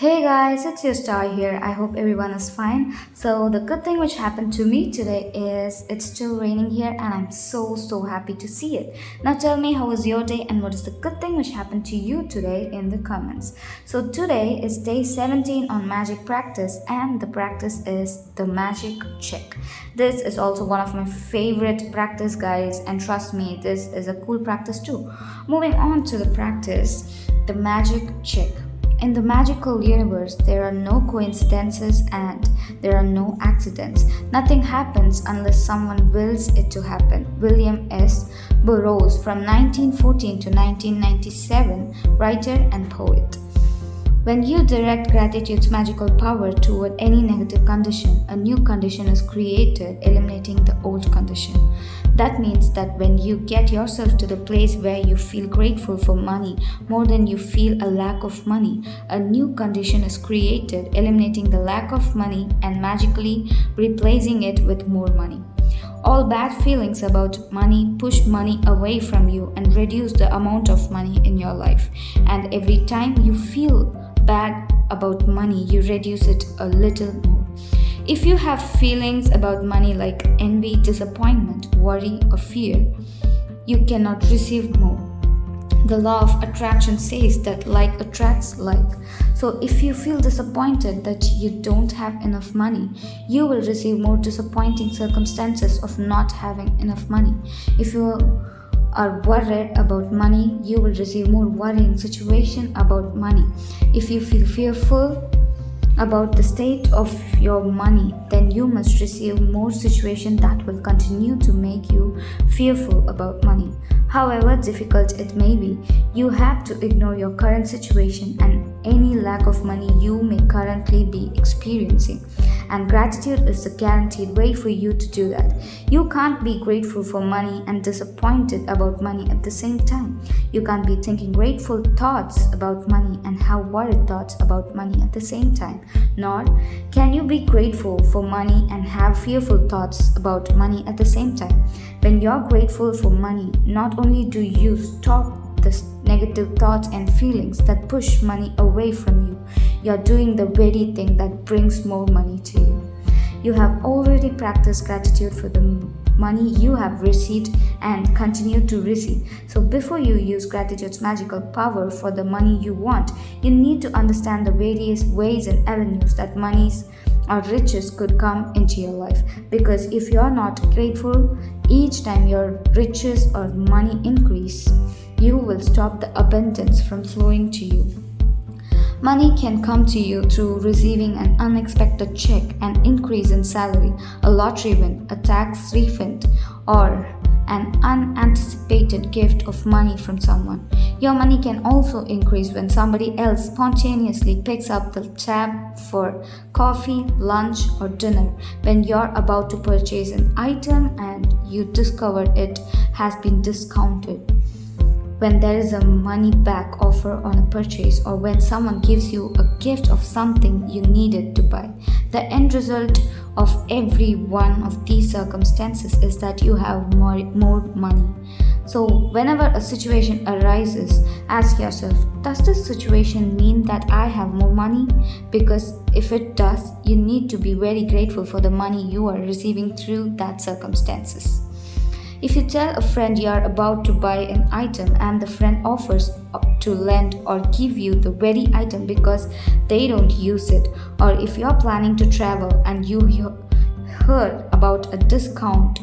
Hey guys, it's your star here. I hope everyone is fine. So, the good thing which happened to me today is it's still raining here and I'm so happy to see it. Now, tell me how was your day and what is the good thing which happened to you today in the comments. So, today is day 17 on magic practice and the practice is the magic check. This is also one of my favorite practice, guys, and trust me, this is a cool practice too. Moving on to the practice, the magic check. In the magical universe, there are no coincidences and there are no accidents. Nothing happens unless someone wills it to happen. William S. Burroughs, from 1914 to 1997, writer and poet. When you direct gratitude's magical power toward any negative condition, a new condition is created, eliminating the old condition. That means that when you get yourself to the place where you feel grateful for money more than you feel a lack of money, a new condition is created, eliminating the lack of money and magically replacing it with more money. All bad feelings about money push money away from you and reduce the amount of money in your life. And every time you feel bad about money, you reduce it a little more. If you have feelings about money like envy, disappointment, worry, or fear, you cannot receive more. The law of attraction says that like attracts like. So if you feel disappointed that you don't have enough money, you will receive more disappointing circumstances of not having enough money. If you are worried about money, you will receive more worrying situation about money. If you feel fearful about the state of your money, then you must receive more situation that will continue to make you fearful about money. However difficult it may be, you have to ignore your current situation and any lack of money you may currently be experiencing. And gratitude is the guaranteed way for you to do that. You can't be grateful for money and disappointed about money at the same time. You can't be thinking grateful thoughts about money and have worried thoughts about money at the same time. Nor can you be grateful for money and have fearful thoughts about money at the same time. When you're grateful for money, not only do you stop the negative thoughts and feelings that push money away from you, you're doing the very thing that brings more money to you. You have already practiced gratitude for the money you have received and continue to receive. So before you use gratitude's magical power for the money you want, you need to understand the various ways and avenues that monies or riches could come into your life. Because if you're not grateful each time your riches or money increase, you will stop the abundance from flowing to you. Money can come to you through receiving an unexpected check, an increase in salary, a lottery win, a tax refund, or an unanticipated gift of money from someone. Your money can also increase when somebody else spontaneously picks up the tab for coffee, lunch, or dinner when you're about to purchase an item and you discover it has been discounted. When there is a money back offer on a purchase, or when someone gives you a gift of something you needed to buy. The end result of every one of these circumstances is that you have more money. So whenever a situation arises, ask yourself, does this situation mean that I have more money? Because if it does, you need to be very grateful for the money you are receiving through that circumstances. If you tell a friend you are about to buy an item and the friend offers to lend or give you the very item because they don't use it, or if you are planning to travel and you heard about a discount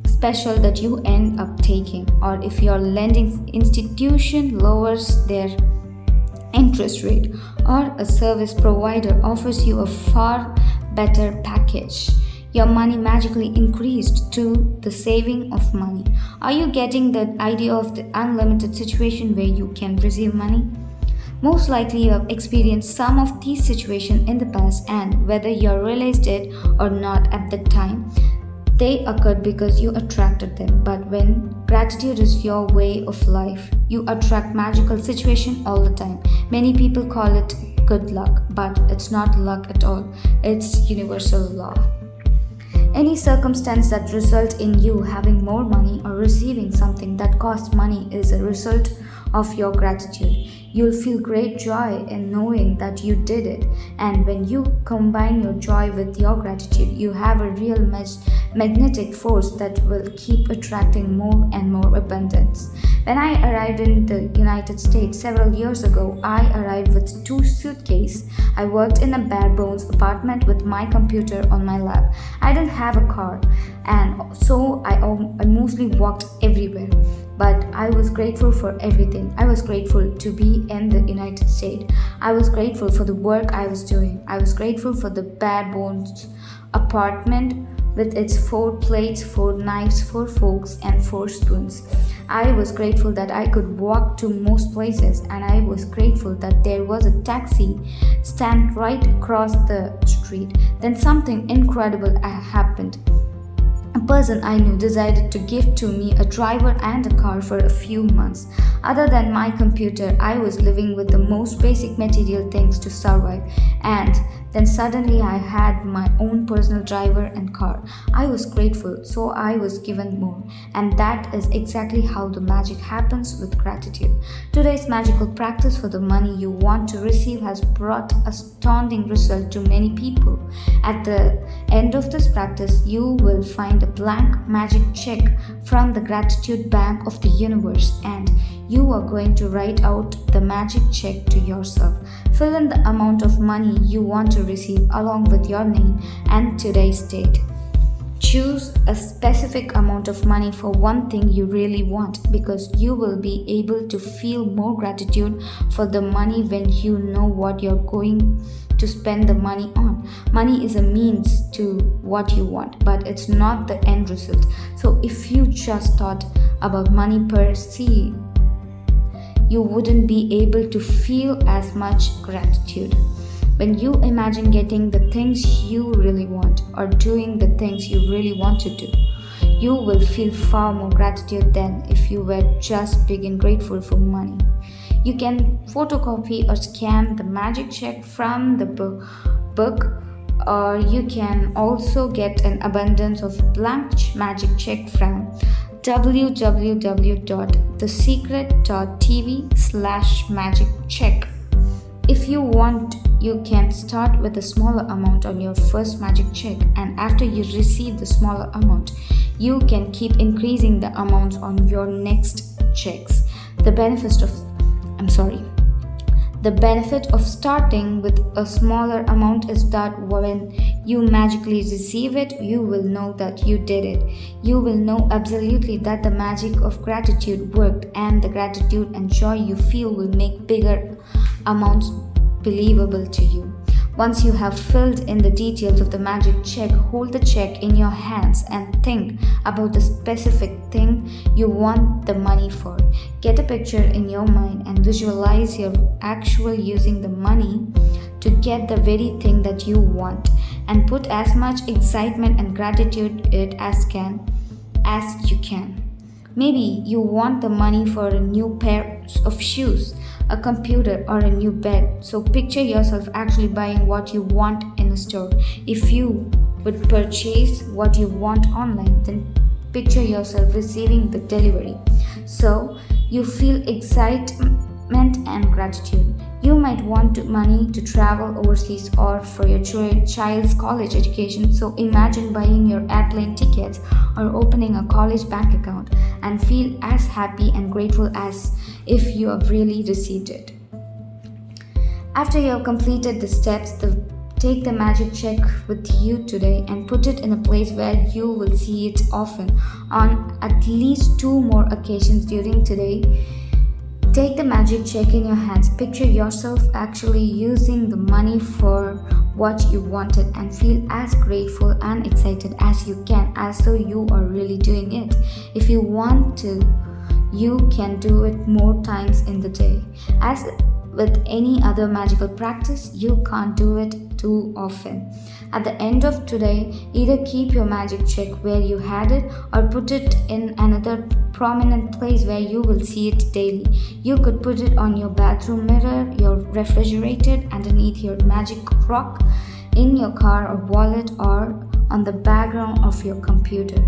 special that you end up taking, or if your lending institution lowers their interest rate, or a service provider offers you a far better package, your money magically increased to the saving of money. Are you getting the idea of the unlimited situation where you can receive money? Most likely you have experienced some of these situations in the past, and whether you realized it or not at the time, they occurred because you attracted them. But when gratitude is your way of life, you attract magical situations all the time. Many people call it good luck, but it's not luck at all. It's universal law. Any circumstance that results in you having more money or receiving something that costs money is a result of your gratitude. You'll feel great joy in knowing that you did it. And when you combine your joy with your gratitude, you have a real magnetic force that will keep attracting more and more abundance. When I arrived in the United States several years ago, I arrived with two suitcases. I worked in a bare bones apartment with my computer on my lap. I didn't have a car, and so I mostly walked everywhere. But I was grateful for everything. I was grateful to be in the United States. I was grateful for the work I was doing. I was grateful for the bare bones apartment with its 4 plates, 4 knives, 4 forks, and 4 spoons. I was grateful that I could walk to most places, and I was grateful that there was a taxi stand right across the street. Then something incredible happened. A person I knew decided to give to me a driver and a car for a few months. Other than my computer, I was living with the most basic material things to survive. And then suddenly I had my own personal driver and car. I was grateful, so I was given more. And that is exactly how the magic happens with gratitude. Today's magical practice for the money you want to receive has brought astounding results to many people. At the end of this practice, you will find a blank magic check from the gratitude bank of the universe, and you are going to write out the magic check to yourself. Fill in the amount of money you want to receive along with your name and today's date. Choose a specific amount of money for one thing you really want, because you will be able to feel more gratitude for the money when you know what you're going to spend the money on. Money is a means to what you want, but it's not the end result. So if you just thought about money per se, you wouldn't be able to feel as much gratitude. When you imagine getting the things you really want or doing the things you really want to do, you will feel far more gratitude than if you were just big and grateful for money. You can photocopy or scan the magic check from the book, or you can also get an abundance of blank magic check from www.thesecret.tv/magiccheck. If you want, you can start with a smaller amount on your first magic check, and after you receive the smaller amount, you can keep increasing the amounts on your next checks. The benefit of starting with a smaller amount is that when you magically receive it, you will know that you did it. You will know absolutely that the magic of gratitude worked, and the gratitude and joy you feel will make bigger amounts believable to you. Once you have filled in the details of the magic check, hold the check in your hands and think about the specific thing you want the money for. Get a picture in your mind and visualize your actual using the money to get the very thing that you want, and put as much excitement and gratitude it as you can. Maybe you want the money for a new pair of shoes, a computer, or a new bed. So picture yourself actually buying what you want in a store. If you would purchase what you want online, then picture yourself receiving the delivery. So you feel excitement and gratitude. You might want money to travel overseas or for your child's college education. So imagine buying your airplane tickets or opening a college bank account, and feel as happy and grateful as if you have really received it. After you have completed the steps, take the magic check with you today and put it in a place where you will see it often, on at least 2 more occasions during today. Take the magic check in your hands. Picture yourself actually using the money for what you wanted, and feel as grateful and excited as you can, as though you are really doing it. If you want to, you can do it more times in the day. As with any other magical practice, you can't do it too often. At the end of today, either keep your magic check where you had it, or put it in another prominent place where you will see it daily. You could put it on your bathroom mirror, your refrigerator, underneath your magic rock, in your car or wallet, or on the background of your computer.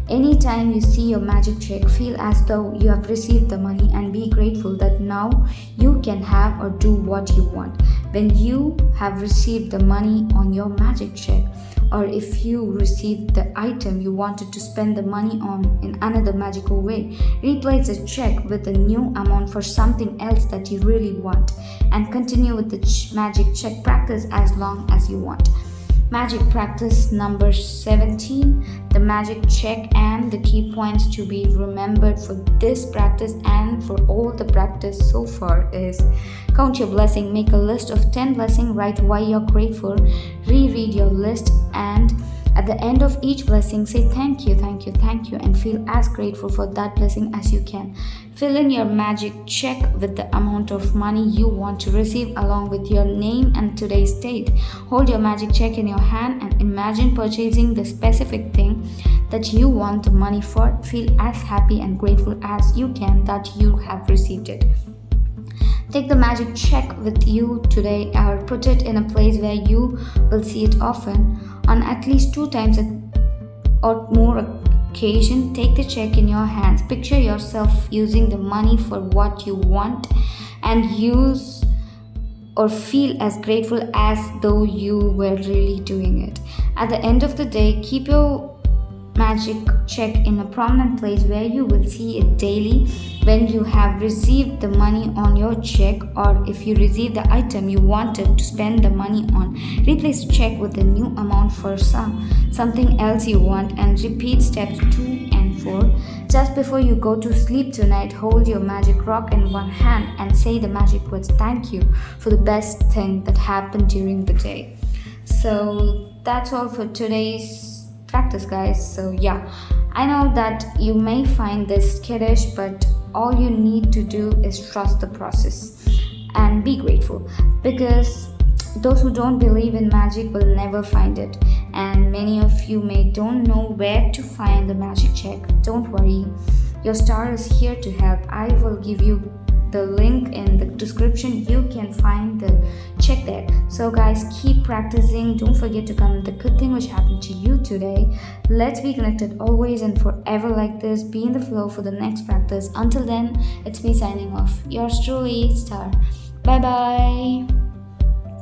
Anytime you see your magic check, feel as though you have received the money and be grateful that now you can have or do what you want. When you have received the money on your magic check, or if you received the item you wanted to spend the money on in another magical way, replace the check with a new amount for something else that you really want, and continue with the magic check practice as long as you want. Magic practice number 17, the magic check, and the key points to be remembered for this practice and for all the practice so far is: count your blessing, make a list of 10 blessings, write why you're grateful, reread your list, and at the end of each blessing, say thank you, thank you, thank you, and feel as grateful for that blessing as you can. Fill in your magic check with the amount of money you want to receive along with your name and today's date. Hold your magic check in your hand and imagine purchasing the specific thing that you want the money for. Feel as happy and grateful as you can that you have received it. Take the magic check with you today or put it in a place where you will see it often. On at least 2 times or more occasion, take the check in your hands. Picture yourself using the money for what you want and use or feel as grateful as though you were really doing it. At the end of the day, keep your magic check in a prominent place where you will see it daily when you have received the money on your check, or if you receive the item you wanted to spend the money on. Replace the check with a new amount for something else you want, and repeat steps 2 and 4. Just before you go to sleep tonight, hold your magic rock in one hand and say the magic words thank you for the best thing that happened during the day. So that's all for today's practice, guys. So yeah, I know that you may find this skittish, but all you need to do is trust the process and be grateful, because those who don't believe in magic will never find it, and many of you may don't know where to find the magic check. Don't worry, your star is here to help. I will give you the link in the description. You can find the check there. So guys, keep practicing. Don't forget to comment the good thing which happened to you today. Let's be connected always and forever like this. Be in the flow for the next practice. Until then, it's me signing off. Yours truly, Star. Bye bye.